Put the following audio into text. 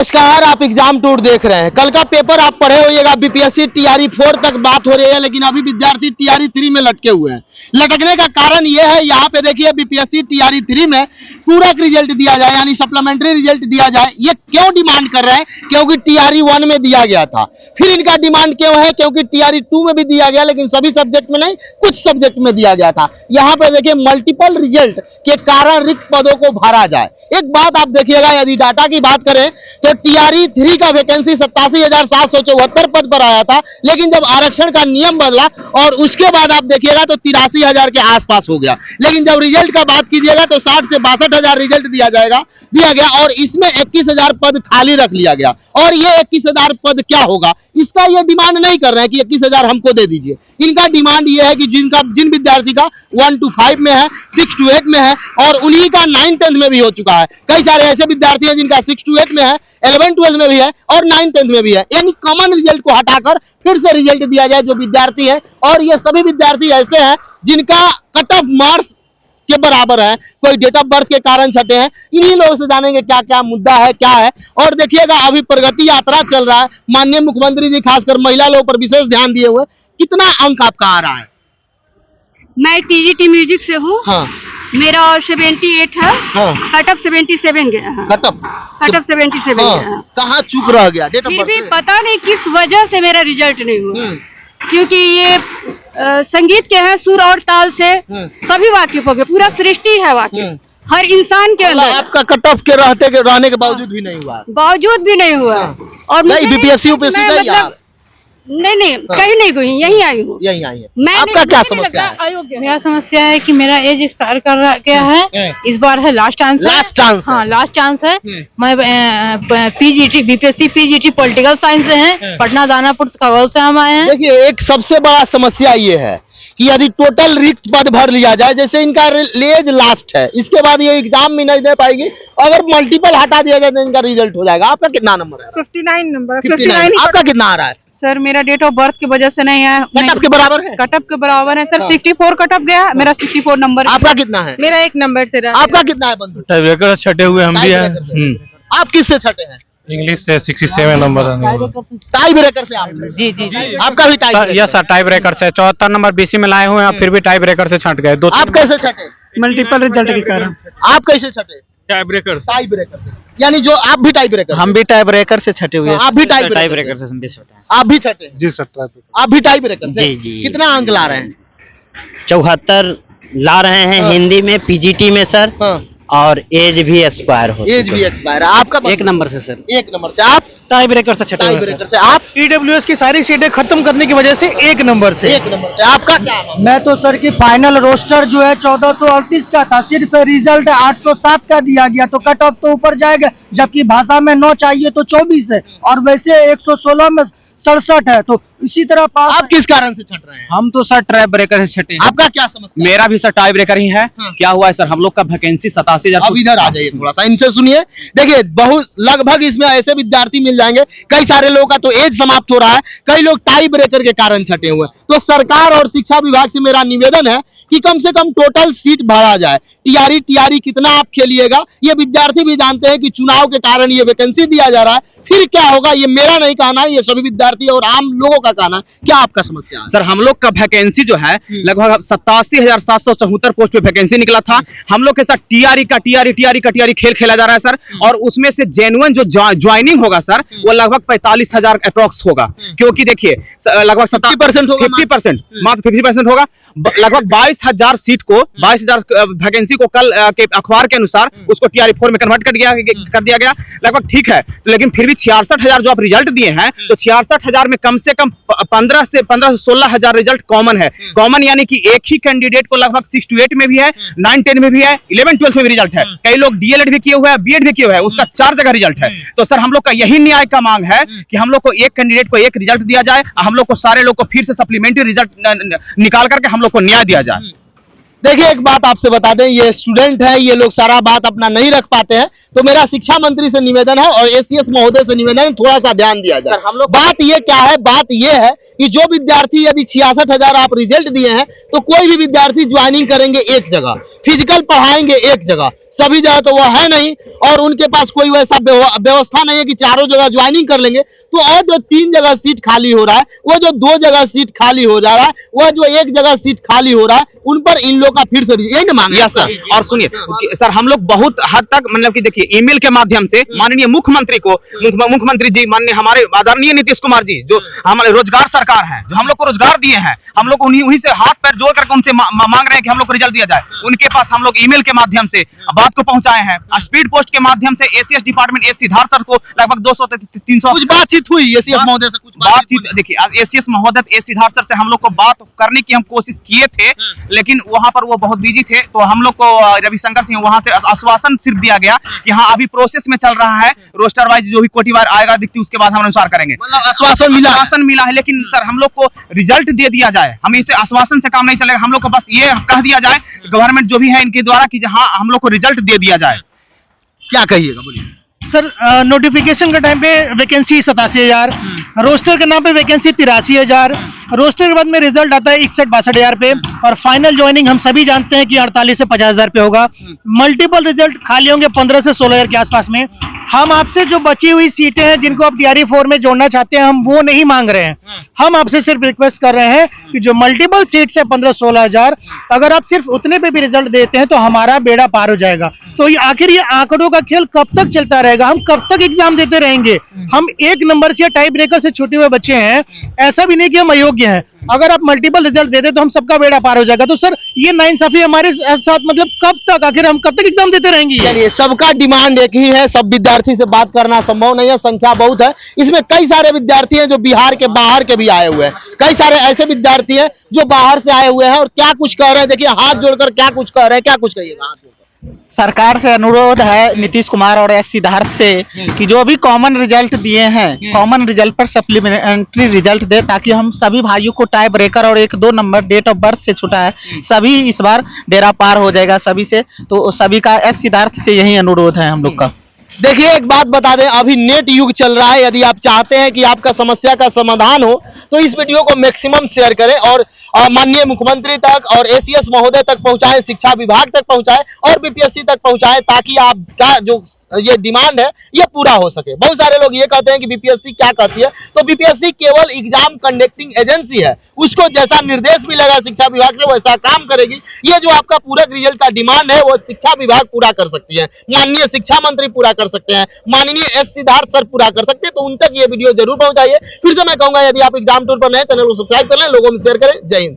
नमस्कार, आप exam tour देख रहे हैं। कल का पेपर आप पढ़े होइएगा, बीपीएससी टीआरई 4 तक बात हो रही है, लेकिन अभी विद्यार्थी टीआरई 3 में लटके हुए हैं। लटकने का कारण यह है, यहाँ पे देखिए बीपीएससी टीआरई 3 में पूरक रिजल्ट दिया जाए, यानी सप्लीमेंट्री रिजल्ट दिया जाए। ये क्यों डिमांड कर रहे हैं? क्योंकि टीआरई 1 में दिया गया था। फिर इनका डिमांड क्यों है? क्योंकि टीआरई 2 में भी दिया गया, लेकिन सभी सब्जेक्ट में नहीं, कुछ सब्जेक्ट में दिया गया था। यहाँ पे देखिए मल्टीपल रिजल्ट के कारण रिक्त पदों को भरा जाए। एक बात आप देखिएगा, यदि डाटा की बात करें तो टीआरई 3 का वैकेंसी 87,774 पद पर आया था, लेकिन जब आरक्षण का नियम बदला और उसके बाद आप देखिएगा तो 83,000 के आसपास हो गया। लेकिन जब रिजल्ट का बात कीजिएगा तो 60 से 62,000 रिजल्ट दिया गया और इसमें 21,000 पद खाली रख लिया गया। और ये 21,000 पद क्या होगा, इसका ये डिमांड नहीं कर रहे हैं कि 21,000 हमको दे दीजिए। इनका डिमांड ये है कि जिन विद्यार्थी का 1 to 5 में है, 6 to 8 में है और उन्हीं का 9 10 में भी हो चुका है। कई सारे ऐसे विद्यार्थी हैं जिनका 6 to 8 में है, 11 12 में भी है और 9 10 में भी है। यानी कॉमन रिजल्ट को हटाकर फिर से रिजल्ट दिया जाए जो विद्यार्थी है। और ये सभी विद्यार्थी ऐसे हैं जिनका कट ऑफ मार्क्स के बराबर है, कोई डेट ऑफ बर्थ के कारण छटे हैं। इन्हीं लोगों से जानेंगे क्या क्या मुद्दा है, क्या है। और देखिएगा अभी प्रगति यात्रा चल रहा है, माननीय मुख्यमंत्री जी खासकर महिला लोगों पर विशेष ध्यान दिए हुए। कितना अंक आपका आ रहा है? मैं टीजीटी म्यूजिक से हूँ। हाँ, मेरा 78 है। हाँ, कट ऑफ 77 गया है। कट ऑफ 77 गया है। कहाँ चूक रह गया डेट ऑफ फिर बर्थ भी से? पता नहीं किस वजह से मेरा रिजल्ट नहीं हुआ, क्योंकि ये संगीत के हैं, सुर और ताल से सभी वाकिफ हो गए। पूरा सृष्टि है वाकिफ हर इंसान के अंदर। आपका कट ऑफ के रहने के बावजूद भी नहीं हुआ? बावजूद भी नहीं हुआ। और नहीं, बीपीएससी यूपीएससी नहीं मतलब नहीं कहीं नहीं गई, यहीं आई हूँ। यही आई है। आपका क्या समस्या है? मेरा समस्या है कि मेरा एज एक्सपायर कर गया है। इस बार है लास्ट चांस। Last chance? हाँ, लास्ट चांस है। मैं PGT BPSC PGT political science से हैं, पटना दानापुर खगौल से हम आए हैं। देखिए, एक सबसे बड़ा समस्या ये है कि यदि टोटल रिक्त पद भर लिया जाए, जैसे इनका एज लास्ट है, इसके बाद ये एग्जाम भी नहीं दे पाएगी। अगर मल्टीपल हटा दिया जाए तो इनका रिजल्ट हो जाएगा। आपका कितना नंबर है? 59 नंबर। 59। आपका कितना आ रहा है? सर मेरा डेट ऑफ बर्थ की वजह से नहीं है। कट ऑफ के बराबर है? कट ऑफ के बराबर है सर। 64 कट ऑफ गया, मेरा 64 नंबर। आपका कितना है? मेरा 1 नंबर से रहा। आपका कितना है बंधु? टाइब्रेकर छठे हुए हम भी हैं। आप किससे छठे हैं? इंग्लिश से 67 नंबर है। टाई ब्रेकर से आप? जी। आपका भी tie breaker? Yes sir, tie breaker से 74 नंबर बीसी में लाए हुए हैं, फिर भी टाई ब्रेकर से छट गए। आप कैसे छठे? मल्टीपल रिजल्ट के कारण। आप कैसे छठे? टाई ब्रेकर टाई ब्रेकर से। यानी जो आप भी टाई ब्रेकर? हम भी टाई ब्रेकर से छटे हुए हैं। आप भी टाई टाई ब्रेकर ब्रेकर से हम भी छठे हैं। आप भी छठे हैं? जी सर, आप भी टाई ब्रेकर से? जी, जी। कितना अंक ला रहे हैं? 74 ला रहे हैं। हाँ। हिंदी में पीजीटी में सर। हाँ। और एज भी एक्सपायर हो एज भी एक्सपायर है। आपका 1 नंबर से सर। 1 नंबर से। आप टाई ब्रेकर से छटे टाई हुए ब्रेकर से। आप ईडब्ल्यूएस की सारी सीटें खत्म करने की वजह से 1 नंबर से। 1 नंबर से। आपका क्या है? मैं तो सर की फाइनल रोस्टर जो है 1438 का था, सिर्फ रिजल्ट 807 का दिया गया, तो कट ऑफ तो ऊपर जाएगा। जबकि भाषा में 9 चाहिए तो 24 है, और वैसे 116 में 67 है, तो इसी तरह पास। आप किस कारण से छट रहे हैं? हम तो सर टाई ब्रेकर से छठे हैं। आपका क्या समस्या? मेरा भी सर टाई ब्रेकर ही है। हाँ। क्या हुआ है सर, हम लोग का वैकेंसी 87,000। अब इधर आ जाइए, थोड़ा सा इनसे सुनिए। देखिए, बहुत लगभग इसमें ऐसे विद्यार्थी मिल जाएंगे, कई सारे लोगों का तो एज समाप्त हो रहा है, कई लोग टाई ब्रेकर के कारण छटे हुए हैं। तो सरकार और शिक्षा विभाग से मेरा निवेदन है कि कम से कम टोटल सीट भरा जाए। टीआरई कितना आप खेलिएगा, ये विद्यार्थी भी जानते हैं कि चुनाव के कारण ये वैकेंसी दिया जा रहा है। फिर क्या होगा, ये मेरा नहीं कहना है, ये सभी विद्यार्थी और आम लोगों का कहना है। क्या आपका समस्या है? सर हम लोग का वैकेंसी जो है लगभग 87,774 पोस्ट पे वैकेंसी निकला था। हम लोग के साथ टीआरई खेल खेला जा रहा है सर। और उसमें से जेन्युइन जो ज्वाइनिंग होगा सर, वो लगभग 45,000 अप्रोक्स होगा। क्योंकि देखिए लगभग 50% होगा, 50%, मात्र 50% होगा। लगभग 22,000 सीट को, 22,000 वैकेंसी को कल के अखबार के अनुसार उसको टीआरई 4 में कन्वर्ट कर दिया गया। लगभग ठीक है, तो लेकिन फिर भी 66,000 जो आप रिजल्ट दिए हैं, तो 66,000 में कम से कम 15 से 16,000 रिजल्ट कॉमन है। कॉमन यानी कि एक ही कैंडिडेट को लगभग 6 to 8 में भी है, 9 10 में भी है, 11 12 में भी रिजल्ट है। कई लोग डीएलएड भी किए हुए हैं, बीएड भी किए हुए हैं, उसका 4 जगह रिजल्ट है। तो सर हम लोग का यही न्याय का मांग है कि हम लोग को एक कैंडिडेट को एक रिजल्ट दिया जाए, हम लोग को सारे लोग को फिर से सप्लीमेंट्री रिजल्ट निकाल करके हम लोग को न्याय दिया जाए। देखिए, एक बात आपसे बता दें, ये स्टूडेंट है, ये लोग सारा बात अपना नहीं रख पाते हैं, तो मेरा शिक्षा मंत्री से निवेदन है और एसीएस महोदय से निवेदन है, थोड़ा सा ध्यान दिया जाए। हम लोग बात ये क्या है, बात ये है कि जो विद्यार्थी यदि 66,000 आप रिजल्ट दिए हैं, तो कोई भी विद्यार्थी ज्वाइनिंग करेंगे एक जगह, फिजिकल पढ़ाएंगे एक जगह, सभी जगह तो वो है नहीं, और उनके पास कोई वैसा व्यवस्था नहीं है कि चारों जगह ज्वाइनिंग कर लेंगे। तो और जो 3 जगह सीट खाली हो रहा है, वो जो 2 जगह सीट खाली हो जा रहा है, वो जो 1 जगह सीट खाली हो रहा है, उन पर इन लोग का फिर से यही मांग है सर। और सुनिए सर, हम लोग बहुत हद तक मतलब कि देखिए ईमेल के माध्यम से माननीय मुख्यमंत्री को, मुख्यमंत्री जी माननीय हमारे आदरणीय नीतीश कुमार जी, जो हमारे रोजगार सरकार है, जो हम लोग को रोजगार दिए हैं, हम लोग उन्हीं से हाथ पैर जोड़ करके उनसे मांग रहे हैं कि हम लोग को रिजल्ट दिया जाए। उनके पास हम लोग ईमेल के माध्यम से बात को पहुंचाए हैं, स्पीड पोस्ट के माध्यम से ACS department S Siddharth sir को लगभग 200 से 300 कुछ बातचीत हुई एसीएस महोदय से, कुछ बातचीत। देखिए एसीएस महोदय एस सिद्धार्थ सर से हम लोग को बात करने की हम कोशिश किए थे, लेकिन वहां पर वो बहुत बिजी थे। तो हम लोग को रविशंकर सिंह वहां से आश्वासन सिर्फ दिया गया कि हाँ अभी प्रोसेस में चल रहा है, रोस्टर वाइज जो भी कोटिवार आएगा दिखती उसके बाद हम अनुसार करेंगे। आश्वासन मिला है, लेकिन सर हम लोग को रिजल्ट दे दिया जाए, हमें इसे आश्वासन से काम नहीं चलेगा। हम लोग को बस ये कह दिया जाए गवर्नमेंट जो भी है इनके द्वारा कि हाँ हम लोग को रिजल्ट दे दिया जाए। क्या कहिएगा, बोलिए सर। नोटिफिकेशन के टाइम पे वैकेंसी 87,000, रोस्टर के नाम पे वैकेंसी 83,000, रोस्टर के बाद में रिजल्ट आता है 61-62,000 पे, और फाइनल ज्वाइनिंग हम सभी जानते हैं कि 48 से 50,000 पे होगा। मल्टीपल रिजल्ट खाली होंगे 15 से 16,000 के आसपास में। हम आपसे जो बची हुई सीटें हैं जिनको आप DRE 4 में जोड़ना चाहते हैं, हम वो नहीं मांग रहे हैं। हम आपसे सिर्फ रिक्वेस्ट कर रहे हैं कि जो मल्टीपल सीट्स है 15-16,000, अगर आप सिर्फ उतने पे भी रिजल्ट देते हैं तो हमारा बेड़ा पार हो जाएगा। तो ये आखिर ये आंकड़ों का खेल कब तक चलता रहेगा? हम कब तक एग्जाम देते रहेंगे? हम 1 नंबर से या टाई ब्रेकर से छूटे हुए बच्चे हैं, ऐसा भी नहीं कि हम अयोग्य हैं। अगर आप मल्टीपल रिजल्ट दे दे तो हम सबका बेड़ा पार हो जाएगा। तो सर ये नाइंसाफी हमारे साथ, मतलब कब तक, आखिर हम कब तक एग्जाम देते रहेंगे? चलिए, सबका डिमांड एक ही है, सब विद्यार्थी से बात करना संभव नहीं है, संख्या बहुत है। इसमें कई सारे विद्यार्थी हैं जो बिहार के बाहर के भी आए हुए हैं, कई सारे ऐसे विद्यार्थी हैं जो बाहर से आए हुए हैं और क्या कुछ कह रहे हैं। देखिए हाथ जोड़कर क्या कुछ कह रहे हैं, क्या कुछ कहिएगा हाथ जोड़कर। सरकार से अनुरोध है नीतीश कुमार और एस सिद्धार्थ से कि जो भी कॉमन रिजल्ट दिए हैं, कॉमन रिजल्ट पर सप्लीमेंट्री रिजल्ट दे, ताकि हम सभी भाइयों को टाई ब्रेकर और 1-2 नंबर डेट ऑफ बर्थ से छुटा है, सभी इस बार डेरा पार हो जाएगा सभी से। तो सभी का एस सिद्धार्थ से यही अनुरोध है हम लोग का। देखिए एक बात बता दें, अभी नेट युग चल रहा है। यदि आप चाहते हैं कि आपका समस्या का समाधान हो तो इस वीडियो को मैक्सिमम शेयर करें और माननीय मुख्यमंत्री तक और एसीएस महोदय तक पहुंचाएं, शिक्षा विभाग तक पहुंचाएं और बीपीएससी तक पहुंचाएं, ताकि आपका जो ये डिमांड है ये पूरा हो सके। बहुत सारे लोग ये कहते हैं कि बीपीएससी क्या कहती है, तो बीपीएससी केवल एग्जाम कंडक्टिंग एजेंसी है, उसको जैसा निर्देश मिलेगा शिक्षा विभाग से वैसा काम करेगी। ये जो आपका पूरक रिजल्ट का डिमांड है वो शिक्षा विभाग पूरा कर सकती है, माननीय शिक्षा मंत्री पूरा कर सकते हैं, माननीय एस सिद्धार्थ सर पूरा कर सकते हैं। तो उन तक ये वीडियो जरूर पहुंचाइए। फिर से मैं कहूंगा, यदि आप एग्जाम टूर पर नए, चैनल को सब्सक्राइब कर लें, लोगों में शेयर करें। जय हिंद।